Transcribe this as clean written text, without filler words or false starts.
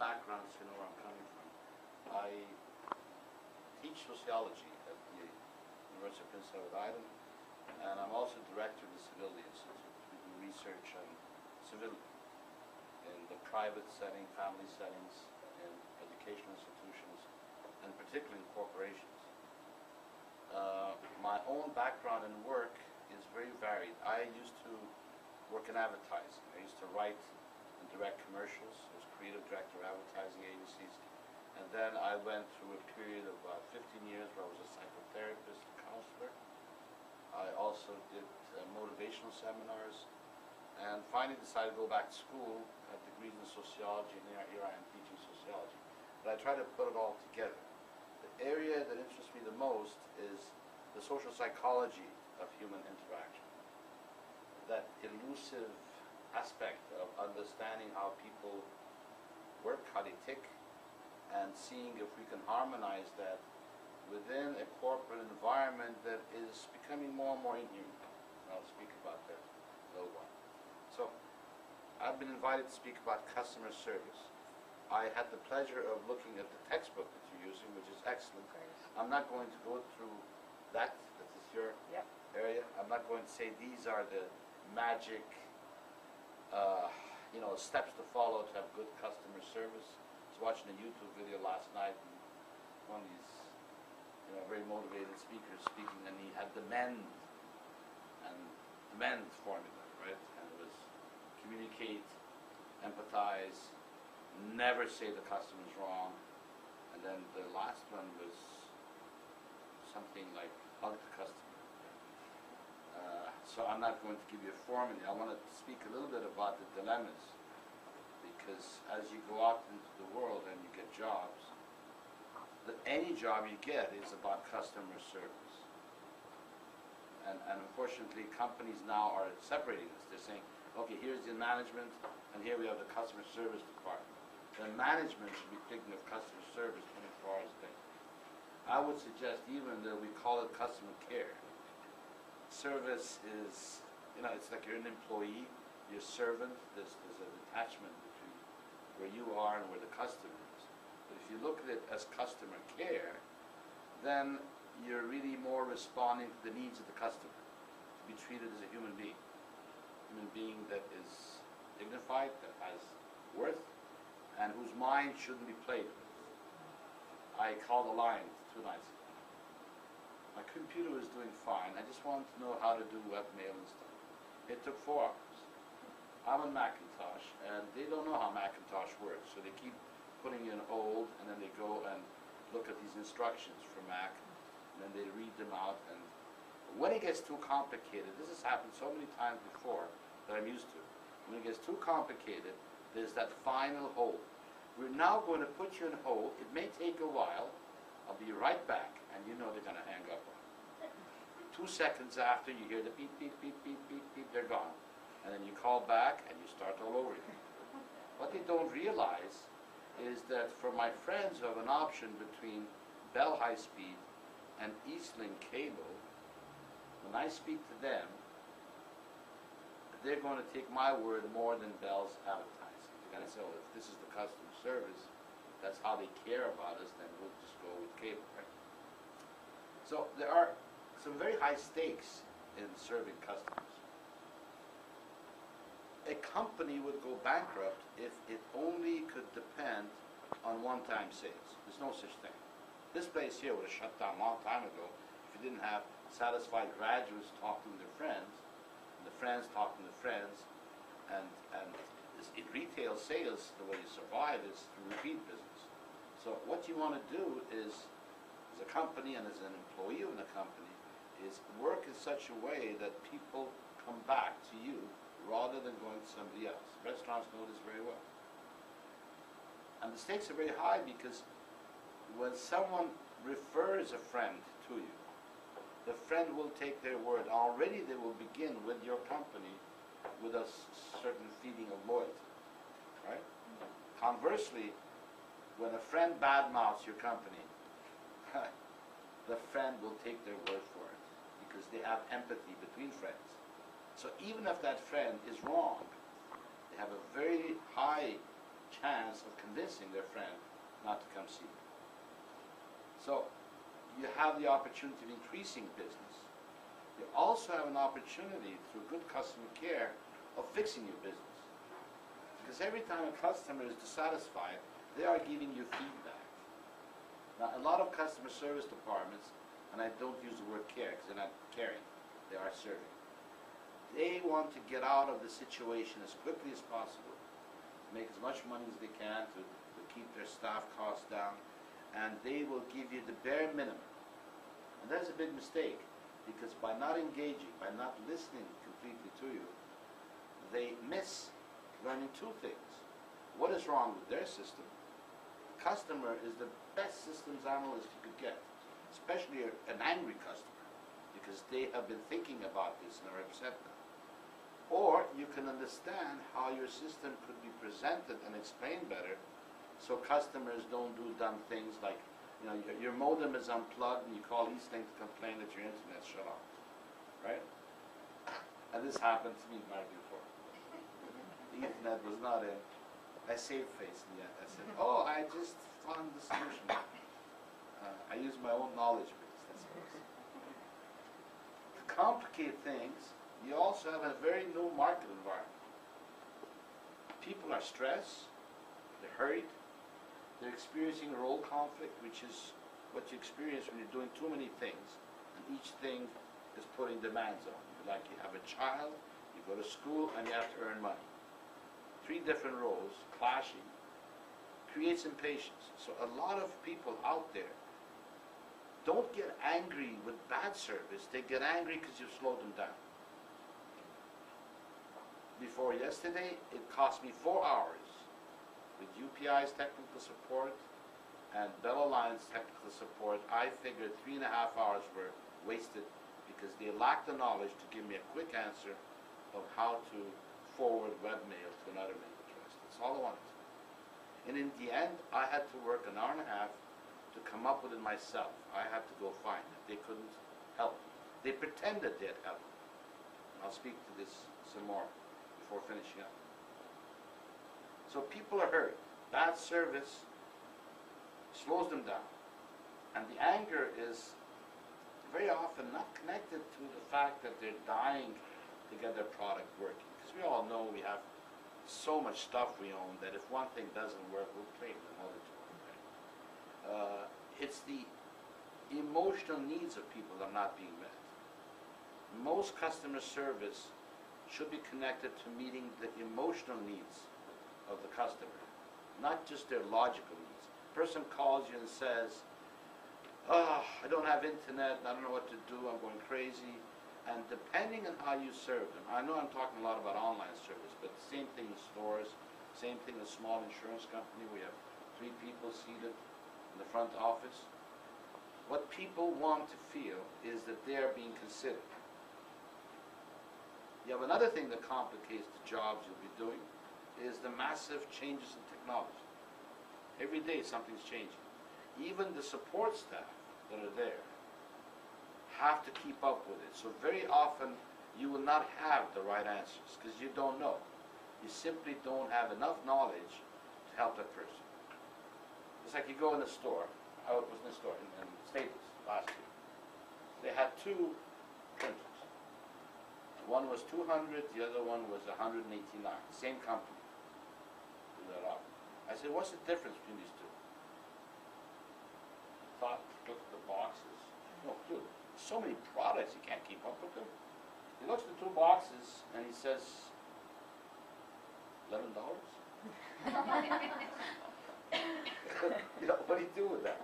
background so you know where I'm coming from. I teach sociology at the University of Prince Edward Island, and I'm also director of the Civility Institute. We do research on civility in the private setting, family settings, in educational institutions, and particularly in corporations. My own background in work is very varied. I used to work in advertising. I used to write and direct commercials. I was creative director of advertising agencies. And then I went through a period of about 15 years where I was a psychotherapist, counselor. I also did motivational seminars, and finally decided to go back to school, had degrees in sociology, and here I am teaching sociology. But I try to put it all together. The area that interests me the most is the social psychology of human interaction. That elusive aspect of understanding how people work, how they tick, and seeing if we can harmonize that within a corporate environment that is becoming more and more inhuman. I'll speak about that in a little while. So, I've been invited to speak about customer service. I had the pleasure of looking at the textbook that you're using, which is excellent. I'm not going to go through that is your area. I'm not going to say these are the magic steps to follow to have good customer service. I was watching a YouTube video last night, and one of these very motivated speakers speaking, and he had the MEND formula, right? And it was communicate, empathize, never say the customer's wrong, and then the last one was something like hug the customer. So I'm not going to give you a formula. I want to speak a little bit about the dilemmas, because as you go out into the world and you get jobs, any job you get is about customer service. And unfortunately, companies now are separating this. They're saying, okay, here's the management, and here we have the customer service department. The management should be thinking of customer service 24 hours a day. I would suggest even that we call it customer care. Service is, it's like you're an employee, you're a servant. There's an attachment between where you are and where the customer is. But if you look at it as customer care, then you're really more responding to the needs of the customer, to be treated as a human being that is dignified, that has worth, and whose mind shouldn't be played with. I called a line 2 nights ago. My computer was doing fine. I just wanted to know how to do webmail and stuff. It took 4 hours. I'm on Macintosh, and they don't know how Macintosh works, so they keep putting in old, and then they go and look at these instructions for Mac, and then they read them out. And when it gets too complicated, this has happened so many times before that I'm used to. When it gets too complicated, there's that final hold. We're now going to put you in hold. It may take a while. I'll be right back, and they're going to hang up on you. 2 seconds after, you hear the beep, beep, beep, beep, beep, beep, they're gone. And then you call back, and you start all over again. What they don't realize is that for my friends who have an option between Bell High Speed and Eastlink Cable, when I speak to them, they're going to take my word more than Bell's advertising. They're going to say, oh, if this is the customer service, that's how they care about us, then we'll just go with cable, right? So there are some very high stakes in serving customers. A company would go bankrupt if it only could depend on one-time sales. There's no such thing. This place here would have shut down a long time ago if you didn't have satisfied graduates talking to their friends, and the friends talking to friends, and in retail sales, the way you survive is through repeat business. So what you want to do is, as a company and as an employee of the company, is work in such a way that people come back to you rather than going to somebody else. Restaurants know this very well. And the stakes are very high because when someone refers a friend to you, the friend will take their word. Already they will begin with your company with a certain feeling of loyalty, right? Conversely, when a friend badmouths your company, the friend will take their word for it because they have empathy between friends. So even if that friend is wrong, they have a very high chance of convincing their friend not to come see you. So you have the opportunity of increasing business. You also have an opportunity through good customer care of fixing your business. Because every time a customer is dissatisfied, they are giving you feedback. Now, a lot of customer service departments, and I don't use the word care because they're not caring, they are serving. They want to get out of the situation as quickly as possible, make as much money as they can to keep their staff costs down, and they will give you the bare minimum. And that's a big mistake, because by not engaging, by not listening completely to you, they miss learning two things. What is wrong with their system? The customer is the best systems analyst you could get, especially an angry customer, because they have been thinking about this and are upset now. Or you can understand how your system could be presented and explained better, so customers don't do dumb things like, you know, your modem is unplugged and you call Eastlink to complain that your internet's shut off, right? And this happened to me right before. The internet was not in. I saved face in the end. I said, oh, I just found the solution. I use my own knowledge base, I suppose. To complicate things, you also have a very new market environment. People are stressed, they're hurried, they're experiencing role conflict, which is what you experience when you're doing too many things, and each thing is putting demands on you. Like you have a child, you go to school, and you have to earn money. 3 different roles clashing creates impatience. So a lot of people out there don't get angry with bad service, they get angry because you've slowed them down. Before yesterday, it cost me 4 hours with UPI's technical support and Bell Alliance technical support. I figured 3.5 hours were wasted because they lacked the knowledge to give me a quick answer of how to forward webmail to another mail address. That's all I wanted. And in the end, I had to work an hour and a half to come up with it myself. I had to go find it. They couldn't help me. They pretended they'd help me. And I'll speak to this some more before finishing up. So people are hurt. Bad service slows them down. And the anger is very often not connected to the fact that they're dying to get their product working. Because we all know we have so much stuff we own that if one thing doesn't work, we'll trade another to it. Right? It's the emotional needs of people that are not being met. Most customer service should be connected to meeting the emotional needs of the customer, not just their logical needs. A person calls you and says, oh, I don't have internet, I don't know what to do, I'm going crazy. And depending on how you serve them, I know I'm talking a lot about online service, but the same thing in stores, same thing in a small insurance company. We have 3 people seated in the front office. What people want to feel is that they are being considered. You have another thing that complicates the jobs you'll be doing is the massive changes in technology. Every day something's changing. Even the support staff that are there have to keep up with it. So very often you will not have the right answers because you don't know. You simply don't have enough knowledge to help that person. It's like you go in a store. I was in a store in Staples last year. They had 2 printers. One was 200, the other one was 189. Same company. Do that up. I said, what's the difference between these 2? Thought, looked at the boxes. No, dude, so many products, you can't keep up with them. He looks at the 2 boxes and he says, $11? You know, what do you do with that?